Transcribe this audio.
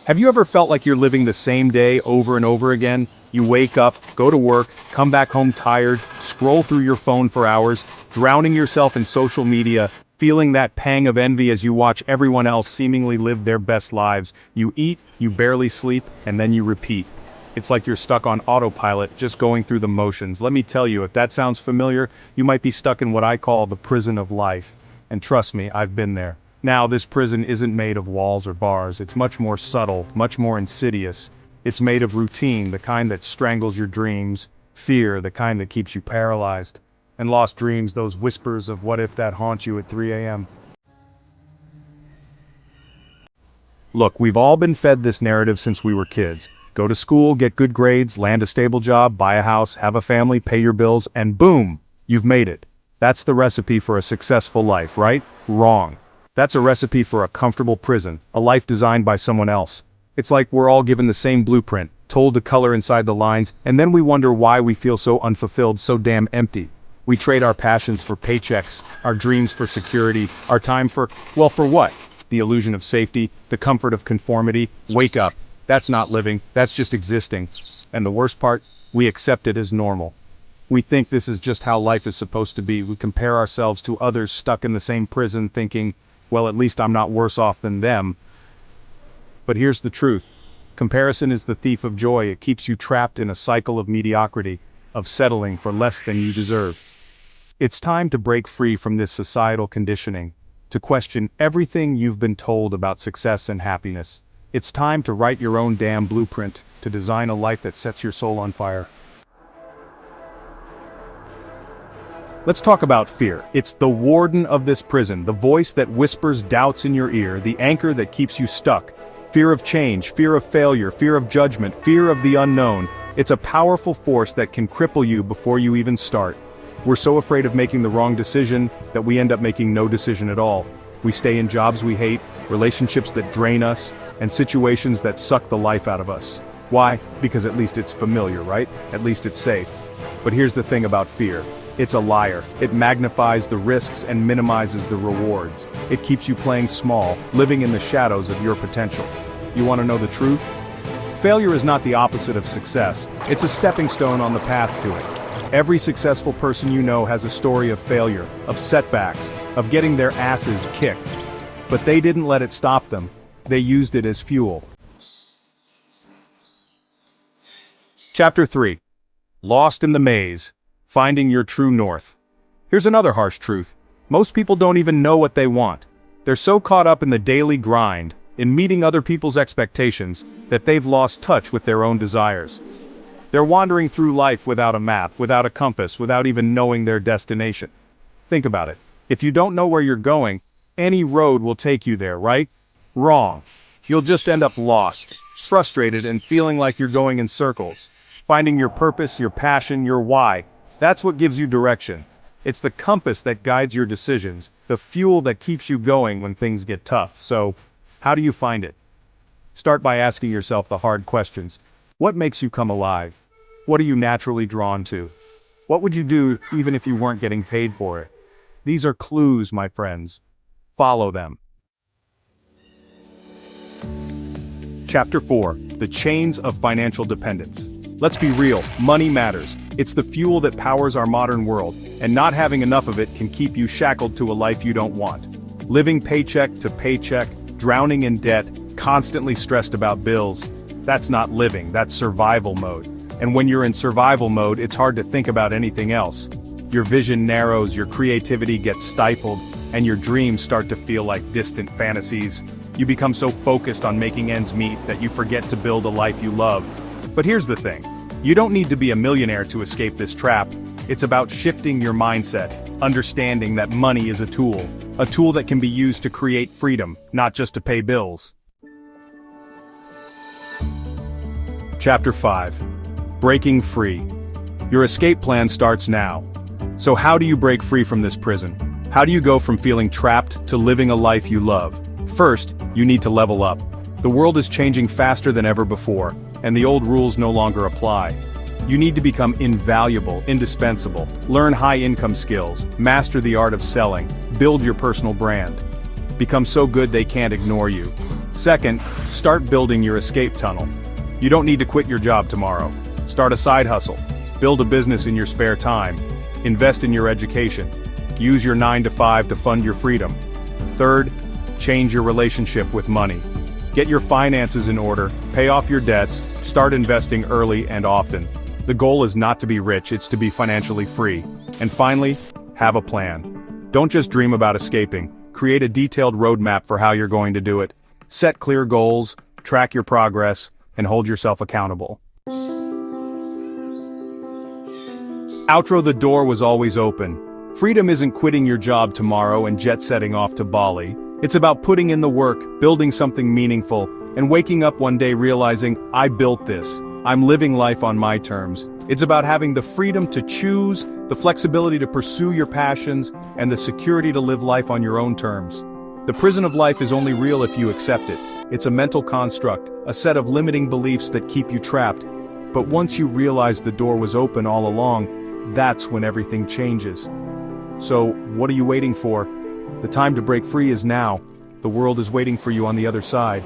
Have you ever felt like you're living the same day over and over again? You wake up, go to work, come back home tired, scroll through your phone for hours, drowning yourself in social media, feeling that pang of envy as you watch everyone else seemingly live their best lives. You eat, you barely sleep, and then you repeat. It's like you're stuck on autopilot, just going through the motions. Let me tell you, if that sounds familiar, you might be stuck in what I call the prison of life. And trust me, I've been there. Now, this prison isn't made of walls or bars. It's much more subtle, much more insidious. It's made of routine, the kind that strangles your dreams, fear, the kind that keeps you paralyzed, and lost dreams, those whispers of what if that haunt you at 3 a.m. Look, we've all been fed this narrative since we were kids. Go to school, get good grades, land a stable job, buy a house, have a family, pay your bills, and boom, you've made it. That's the recipe for a successful life, right? Wrong. That's a recipe for a comfortable prison, a life designed by someone else. It's like we're all given the same blueprint, told to color inside the lines, and then we wonder why we feel so unfulfilled, so damn empty. We trade our passions for paychecks, our dreams for security, our time for, well, for what? The illusion of safety, the comfort of conformity. Wake up. That's not living, that's just existing. And the worst part, we accept it as normal. We think this is just how life is supposed to be. We compare ourselves to others stuck in the same prison thinking, well, at least I'm not worse off than them. But here's the truth. Comparison is the thief of joy. It keeps you trapped in a cycle of mediocrity, of settling for less than you deserve. It's time to break free from this societal conditioning, to question everything you've been told about success and happiness. It's time to write your own damn blueprint, to design a life that sets your soul on fire. Let's talk about fear. It's the warden of this prison, the voice that whispers doubts in your ear, the anchor that keeps you stuck. Fear of change, fear of failure, fear of judgment, fear of the unknown. It's a powerful force that can cripple you before you even start. We're so afraid of making the wrong decision that we end up making no decision at all. We stay in jobs we hate, relationships that drain us, and situations that suck the life out of us. Why? Because at least it's familiar, right? At least it's safe. But here's the thing about fear. It's a liar. It magnifies the risks and minimizes the rewards. It keeps you playing small, living in the shadows of your potential. You want to know the truth? Failure is not the opposite of success. It's a stepping stone on the path to it. Every successful person you know has a story of failure, of setbacks, of getting their asses kicked. But they didn't let it stop them. They used it as fuel. Chapter 3. Lost in the Maze. Finding your true north. Here's another harsh truth. Most people don't even know what they want. They're so caught up in the daily grind, in meeting other people's expectations, that they've lost touch with their own desires. They're wandering through life without a map, without a compass, without even knowing their destination. Think about it. If you don't know where you're going, any road will take you there, right? Wrong. You'll just end up lost, frustrated, and feeling like you're going in circles. Finding your purpose, your passion, your why. That's what gives you direction. It's the compass that guides your decisions, the fuel that keeps you going when things get tough. So, how do you find it? Start by asking yourself the hard questions. What makes you come alive? What are you naturally drawn to? What would you do even if you weren't getting paid for it? These are clues, my friends. Follow them. Chapter 4. The Chains of Financial Dependence. Let's be real, money matters. It's the fuel that powers our modern world, and not having enough of it can keep you shackled to a life you don't want. Living paycheck to paycheck, drowning in debt, constantly stressed about bills. That's not living, that's survival mode. And when you're in survival mode, it's hard to think about anything else. Your vision narrows, your creativity gets stifled, and your dreams start to feel like distant fantasies. You become so focused on making ends meet that you forget to build a life you love. But here's the thing. You don't need to be a millionaire to escape this trap. It's about shifting your mindset, understanding that money is a tool that can be used to create freedom, not just to pay bills. Chapter 5. Breaking Free. Your escape plan starts now. So how do you break free from this prison? How do you go from feeling trapped to living a life you love? First, you need to level up. The world is changing faster than ever before, and the old rules no longer apply. You need to become invaluable, indispensable, learn high-income skills, master the art of selling, build your personal brand. Become so good they can't ignore you. Second, start building your escape tunnel. You don't need to quit your job tomorrow. Start a side hustle. Build a business in your spare time. Invest in your education. Use your 9 to 5 to fund your freedom. Third, change your relationship with money. Get your finances in order, pay off your debts, start investing early and often. The goal is not to be rich, it's to be financially free. And finally, have a plan. Don't just dream about escaping. Create a detailed roadmap for how you're going to do it. Set clear goals, track your progress, and hold yourself accountable. Outro: the door was always open. Freedom isn't quitting your job tomorrow and jet-setting off to Bali. It's about putting in the work, building something meaningful, and waking up one day realizing, I built this. I'm living life on my terms. It's about having the freedom to choose, the flexibility to pursue your passions, and the security to live life on your own terms. The prison of life is only real if you accept it. It's a mental construct, a set of limiting beliefs that keep you trapped. But once you realize the door was open all along, that's when everything changes. So, what are you waiting for? The time to break free is now. The world is waiting for you on the other side.